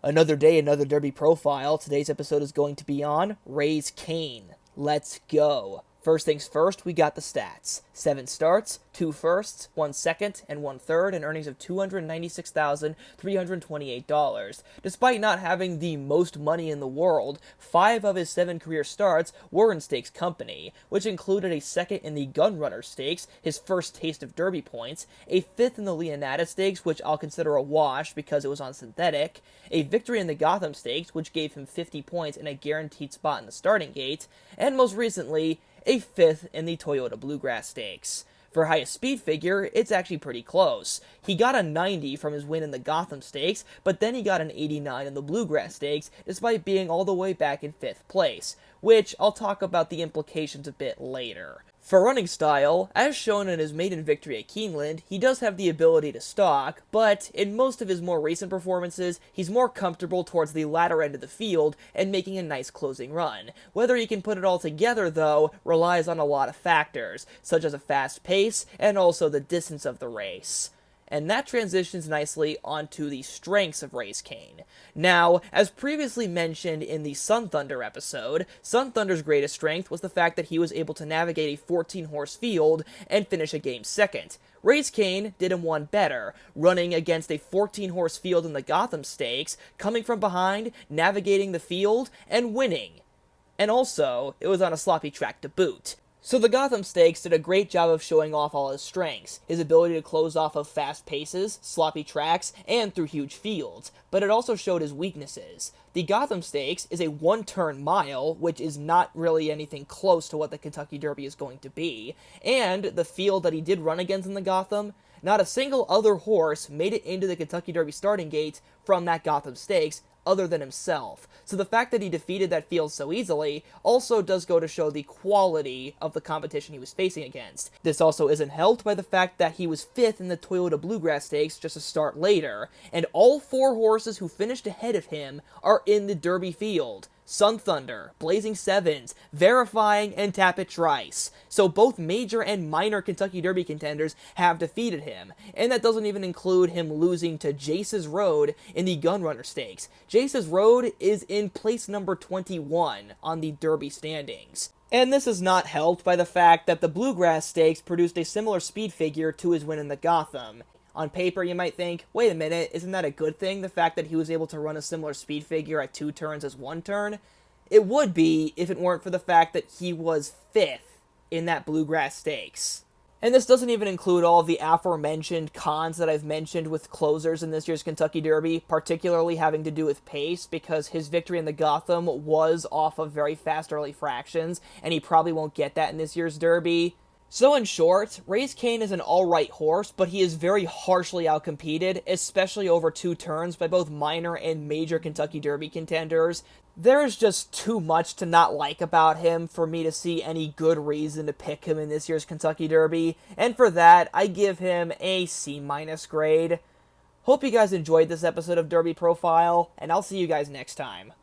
Another day, another Derby profile. Today's episode is going to be on Raise Cain. Let's go. First things first, we got the stats. 7 starts, 2 firsts, 1 second, and 1 third, and earnings of $296,328. Despite not having the most money in the world, 5 of his 7 career starts were in stakes company, which included a second in the Gunrunner Stakes, his first taste of Derby points, a 5th in the Leonada Stakes, which I'll consider a wash because it was on synthetic, a victory in the Gotham Stakes, which gave him 50 points and a guaranteed spot in the starting gate, and most recently, a 5th in the Toyota Bluegrass Stakes. For highest speed figure, it's actually pretty close. He got a 90 from his win in the Gotham Stakes, but then he got an 89 in the Bluegrass Stakes, despite being all the way back in 5th place, which I'll talk about the implications a bit later. For running style, as shown in his maiden victory at Keeneland, he does have the ability to stalk, but in most of his more recent performances, he's more comfortable towards the latter end of the field and making a nice closing run. Whether he can put it all together, though, relies on a lot of factors, such as a fast pace and also the distance of the race. And that transitions nicely onto the strengths of Raise Cain. Now, as previously mentioned in the Sun Thunder episode, Sun Thunder's greatest strength was the fact that he was able to navigate a 14-horse field and finish a game second. Raise Cain did him one better, running against a 14-horse field in the Gotham Stakes, coming from behind, navigating the field, and winning. And also, it was on a sloppy track to boot. So the Gotham Stakes did a great job of showing off all his strengths, his ability to close off of fast paces, sloppy tracks, and through huge fields, but it also showed his weaknesses. The Gotham Stakes is a one-turn mile, which is not really anything close to what the Kentucky Derby is going to be, and the field that he did run against in the Gotham, not a single other horse made it into the Kentucky Derby starting gate from that Gotham Stakes, other than himself. So the fact that he defeated that field so easily also does go to show the quality of the competition he was facing against. This also isn't helped by the fact that he was 5th in the Toyota Bluegrass Stakes just a start later, and all 4 horses who finished ahead of him are in the Derby field. Sun Thunder, Blazing Sevens, Verifying, and Tapit Trice. So both major and minor Kentucky Derby contenders have defeated him, and that doesn't even include him losing to Jace's Road in the Gunrunner Stakes. Jace's Road is in place number 21 on the Derby standings. And this is not helped by the fact that the Bluegrass Stakes produced a similar speed figure to his win in the Gotham. On paper, you might think, wait a minute, isn't that a good thing, the fact that he was able to run a similar speed figure at 2 turns as 1 turn? It would be if it weren't for the fact that he was 5th in that Bluegrass Stakes. And this doesn't even include all of the aforementioned cons that I've mentioned with closers in this year's Kentucky Derby, particularly having to do with pace, because his victory in the Gotham was off of very fast early fractions, and he probably won't get that in this year's Derby. So in short, Raise Cain is an alright horse, but he is very harshly outcompeted, especially over 2 turns by both minor and major Kentucky Derby contenders. There's just too much to not like about him for me to see any good reason to pick him in this year's Kentucky Derby, and for that, I give him a C- grade. Hope you guys enjoyed this episode of Derby Profile, and I'll see you guys next time.